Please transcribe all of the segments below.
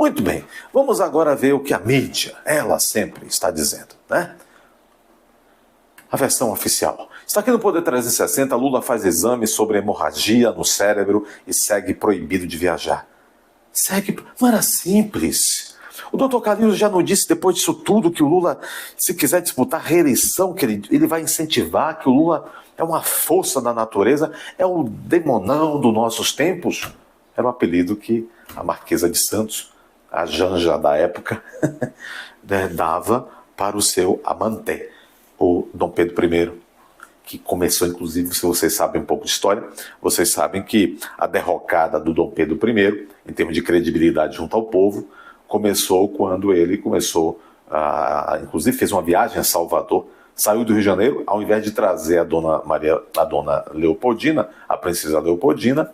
Muito bem, vamos agora ver o que a mídia, ela sempre está dizendo, né? A versão oficial. Está aqui no Poder 360, Lula faz exame sobre hemorragia no cérebro e segue proibido de viajar. Não era simples. O doutor Calil já não disse, depois disso tudo, que o Lula, se quiser disputar a reeleição, que ele vai incentivar, que o Lula é uma força da natureza, é o demonão dos nossos tempos. Era o apelido que a Marquesa de Santos, a Janja da época, dava para o seu amante, o Dom Pedro I, que começou, inclusive, se vocês sabem um pouco de história, vocês sabem que a derrocada do Dom Pedro I, em termos de credibilidade junto ao povo, começou quando ele inclusive fez uma viagem a Salvador, saiu do Rio de Janeiro, ao invés de trazer a dona Leopoldina, a princesa Leopoldina,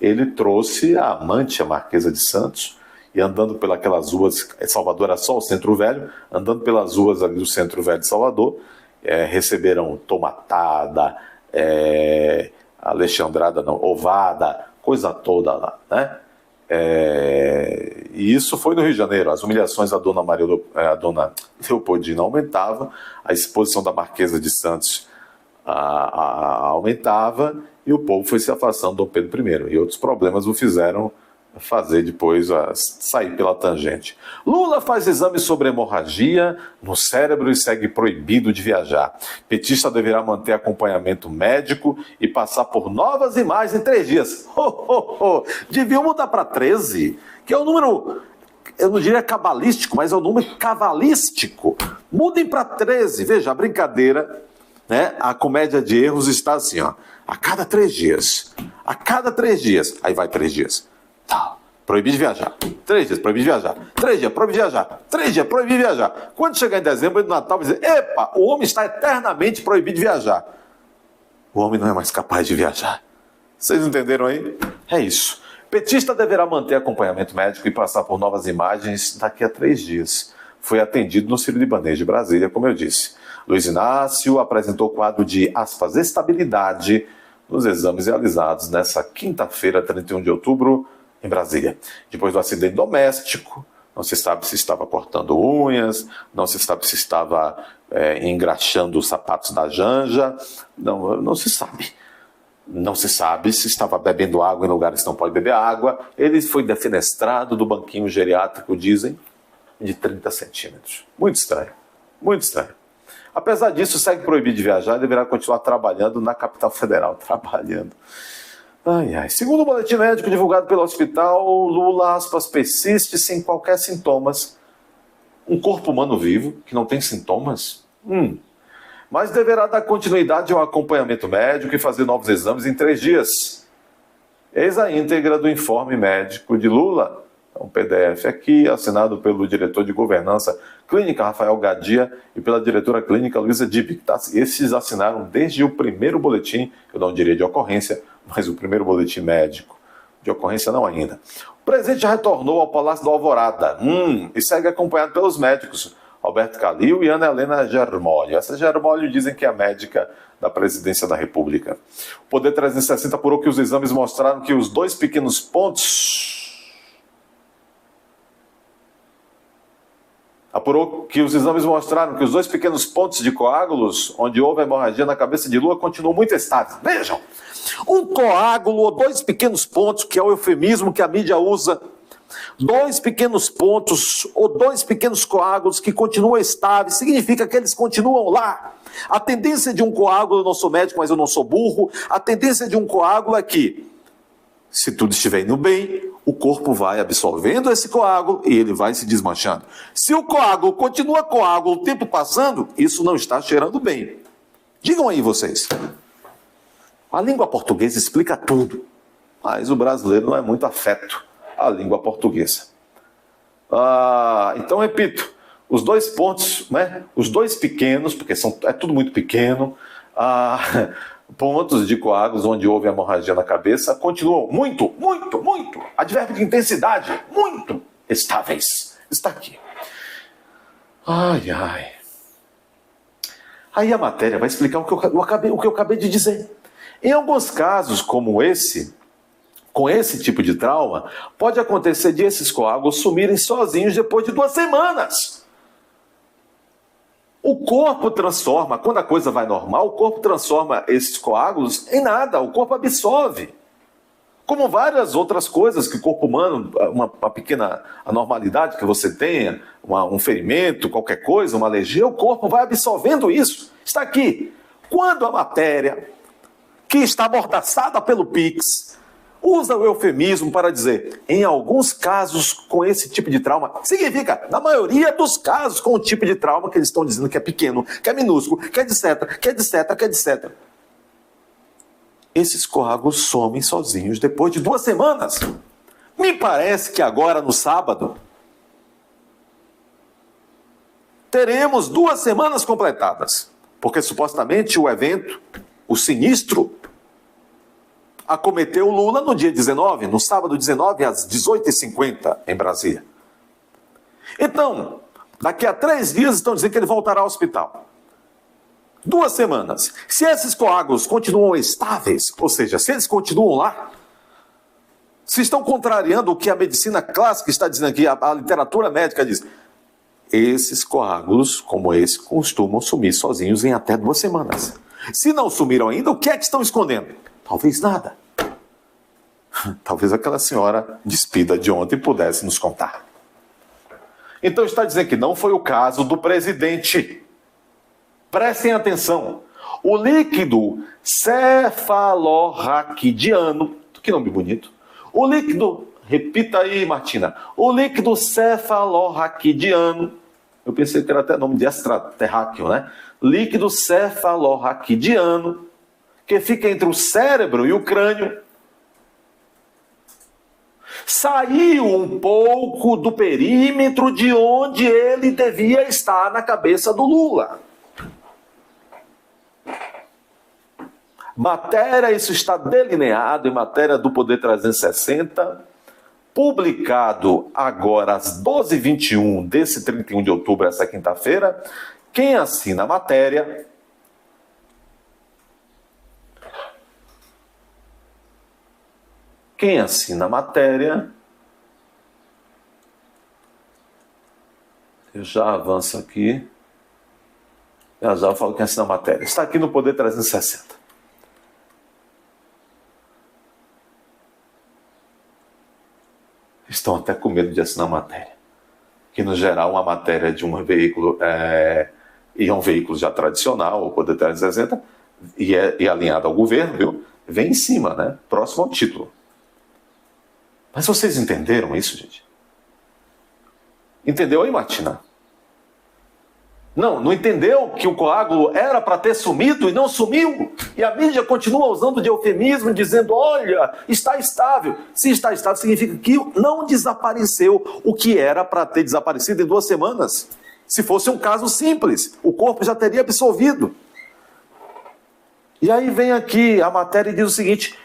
ele trouxe a amante, a Marquesa de Santos, e andando pelas ruas, Salvador era só o Centro Velho, andando pelas ruas ali do Centro Velho de Salvador, receberam tomatada, ovada, coisa toda lá, né? E isso foi no Rio de Janeiro. As humilhações à dona Leopoldina aumentavam, a exposição da Marquesa de Santos aumentava, e o povo foi se afastando do Dom Pedro I, e outros problemas o fizeram fazer depois sair pela tangente. Lula faz exame sobre hemorragia no cérebro e segue proibido de viajar. Petista deverá manter acompanhamento médico e passar por novas imagens em 3 dias. Deviam mudar para 13, que é o número, eu não diria cabalístico, mas é o número cavalístico. Mudem para 13. Veja, a brincadeira, né? A comédia de erros está assim, ó, a cada 3 dias. A cada 3 dias. Aí vai 3 dias. Tá. Proibido de viajar. 3 dias, proibido de viajar. 3 dias, proibido de viajar. 3 dias, proibido de viajar. Quando chegar em dezembro, no Natal, vai dizer, epa, o homem está eternamente proibido de viajar. O homem não é mais capaz de viajar. Vocês entenderam aí? É isso. Petista deverá manter acompanhamento médico e passar por novas imagens daqui a 3 dias. Foi atendido no Sírio-Libanês de Brasília, como eu disse. Luiz Inácio apresentou o quadro de, aspas, estabilidade nos exames realizados nessa quinta-feira, 31 de outubro, em Brasília. Depois do acidente doméstico, não se sabe se estava cortando unhas, não se sabe se estava engraxando os sapatos da Janja, não se sabe. Não se sabe se estava bebendo água em lugares que não pode beber água. Ele foi defenestrado do banquinho geriátrico, dizem, de 30 centímetros. Muito estranho, muito estranho. Apesar disso, segue proibido de viajar e deverá continuar trabalhando na capital federal. Trabalhando. Segundo o boletim médico divulgado pelo hospital, Lula, aspas, persiste sem qualquer sintomas. Um corpo humano vivo, que não tem sintomas? Mas deverá dar continuidade ao acompanhamento médico e fazer novos exames em 3 dias. Eis a íntegra do informe médico de Lula. Um PDF aqui, assinado pelo diretor de governança clínica, Rafael Gadia, e pela diretora clínica, Luísa Dib. Esses assinaram desde o primeiro boletim, eu não diria de ocorrência, mas o primeiro boletim médico. De ocorrência não ainda. O presidente já retornou ao Palácio do Alvorada, e segue acompanhado pelos médicos Alberto Calil e Ana Helena Germolho. Essa Germolho dizem que é a médica da presidência da República. O Poder 360 apurou que os exames mostraram que os dois pequenos pontos de coágulos, onde houve hemorragia na cabeça de Lula, continuam muito estáveis. Vejam, um coágulo ou 2 pequenos pontos, que é o eufemismo que a mídia usa, 2 pequenos pontos ou 2 pequenos coágulos que continuam estáveis, significa que eles continuam lá. A tendência de um coágulo, eu não sou médico, mas eu não sou burro, a tendência de um coágulo é que, se tudo estiver indo bem, o corpo vai absorvendo esse coágulo e ele vai se desmanchando. Se o coágulo continua coágulo o tempo passando, isso não está cheirando bem. Digam aí vocês. A língua portuguesa explica tudo, mas o brasileiro não é muito afeto à língua portuguesa. Então, repito, os 2 pontos, né, os 2 pequenos, porque é tudo muito pequeno, pontos de coágulos onde houve hemorragia na cabeça continuam muito, advérbio de intensidade, muito estáveis. Está aqui. Aí a matéria vai explicar o que eu acabei de dizer. Em alguns casos, como esse, com esse tipo de trauma, pode acontecer de esses coágulos sumirem sozinhos depois de 2 semanas. O corpo transforma, quando a coisa vai normal, o corpo transforma esses coágulos em nada, o corpo absorve. Como várias outras coisas que o corpo humano, uma pequena anormalidade que você tenha, um ferimento, qualquer coisa, uma alergia, o corpo vai absorvendo isso. Está aqui. Quando a matéria, que está amordaçada pelo Pix, usa o eufemismo para dizer, em alguns casos com esse tipo de trauma, significa, na maioria dos casos com o tipo de trauma que eles estão dizendo que é pequeno, que é minúsculo, que é etc, que é etc, que é etc. Esses coágulos somem sozinhos depois de 2 semanas. Me parece que agora, no sábado, teremos 2 semanas completadas. Porque supostamente o evento, o sinistro, acometeu o Lula no dia 19, no sábado 19, às 18h50, em Brasília. Então, daqui a 3 dias estão dizendo que ele voltará ao hospital. 2 semanas. Se esses coágulos continuam estáveis, ou seja, se eles continuam lá, se estão contrariando o que a medicina clássica está dizendo aqui, a literatura médica diz, esses coágulos, como esse, costumam sumir sozinhos em até 2 semanas. Se não sumiram ainda, o que é que estão escondendo? Talvez nada. Talvez aquela senhora despida de ontem pudesse nos contar. Então está dizendo que não foi o caso do presidente. Prestem atenção. O líquido cefalorraquidiano, que nome bonito. O líquido, repita aí, Martina. O líquido cefalorraquidiano, eu pensei que era até nome de extraterráqueo, né? Líquido cefalorraquidiano, que fica entre o cérebro e o crânio, saiu um pouco do perímetro de onde ele devia estar na cabeça do Lula. Matéria, isso está delineado em matéria do Poder 360, publicado agora às 12h21 desse 31 de outubro, essa quinta-feira. Quem assina a matéria eu já avanço aqui, já falo quem assina a matéria, está aqui no Poder 360. Estão até com medo de assinar a matéria, que no geral uma matéria de um veículo e é um veículo já tradicional, o Poder 360, e alinhado ao governo, viu? Vem em cima, né? Próximo ao título. Mas vocês entenderam isso, gente? Entendeu aí, Martina? Não entendeu que o coágulo era para ter sumido e não sumiu? E a mídia continua usando de eufemismo, dizendo, olha, está estável. Se está estável, significa que não desapareceu o que era para ter desaparecido em 2 semanas. Se fosse um caso simples, o corpo já teria absorvido. E aí vem aqui a matéria e diz o seguinte,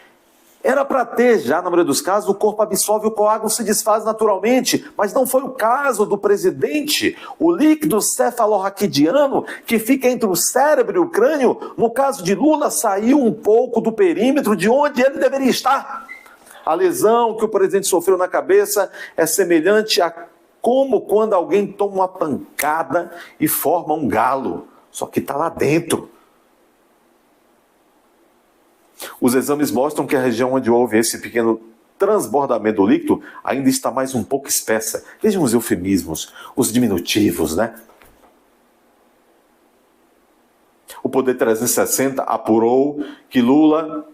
era para ter já, na maioria dos casos, o corpo absorve, o coágulo se desfaz naturalmente, mas não foi o caso do presidente. O líquido cefalorraquidiano, que fica entre o cérebro e o crânio, no caso de Lula, saiu um pouco do perímetro de onde ele deveria estar. A lesão que o presidente sofreu na cabeça é semelhante a como quando alguém toma uma pancada e forma um galo, só que está lá dentro. Os exames mostram que a região onde houve esse pequeno transbordamento do líquido ainda está mais um pouco espessa. Vejam os eufemismos, os diminutivos, né? O Poder 360 apurou que Lula,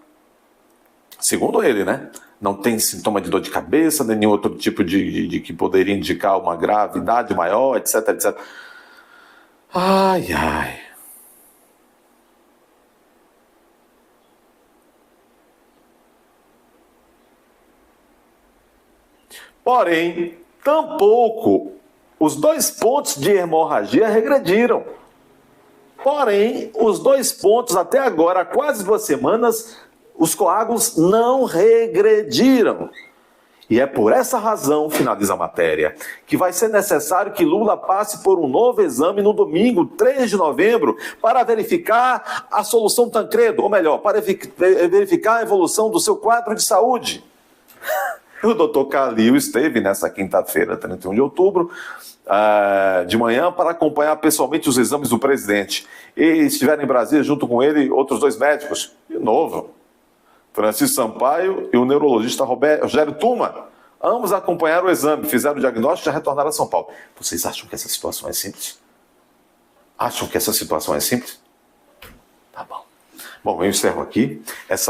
segundo ele, né, não tem sintoma de dor de cabeça, nem nenhum outro tipo de que poderia indicar uma gravidade maior, etc, etc. Ai, ai. Porém, tampouco os 2 pontos de hemorragia regrediram. Porém, os 2 pontos até agora, há quase 2 semanas, os coágulos não regrediram. E é por essa razão, finaliza a matéria, que vai ser necessário que Lula passe por um novo exame no domingo, 3 de novembro, para verificar a solução Tancredo, ou melhor, para verificar a evolução do seu quadro de saúde. O doutor Calil esteve nessa quinta-feira, 31 de outubro, de manhã, para acompanhar pessoalmente os exames do presidente. E estiveram em Brasília junto com ele outros 2 médicos, de novo, Francisco Sampaio e o neurologista Rogério Tuma. Ambos acompanharam o exame, fizeram o diagnóstico e já retornaram a São Paulo. Vocês acham que essa situação é simples? Acham que essa situação é simples? Tá bom. Bom, eu encerro aqui.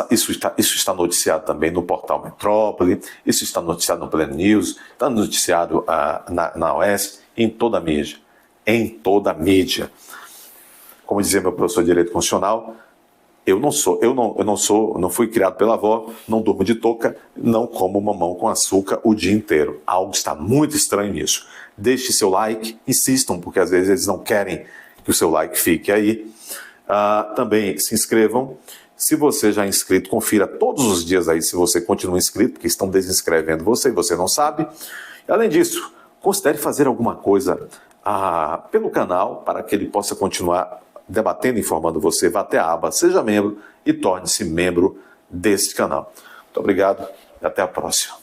Isso está noticiado também no portal Metrópole, isso está noticiado no Pleno News, está noticiado na OS, em toda a mídia. Em toda a mídia. Como dizia meu professor de Direito Constitucional, eu não fui criado pela avó, não durmo de touca, não como mamão com açúcar o dia inteiro. Algo está muito estranho nisso. Deixe seu like, insistam, porque às vezes eles não querem que o seu like fique aí. Também se inscrevam. Se você já é inscrito, confira todos os dias aí se você continua inscrito, porque estão desinscrevendo você e você não sabe. Além disso, considere fazer alguma coisa pelo canal para que ele possa continuar debatendo, informando você. Vá até a aba Seja Membro e torne-se membro deste canal. Muito obrigado e até a próxima.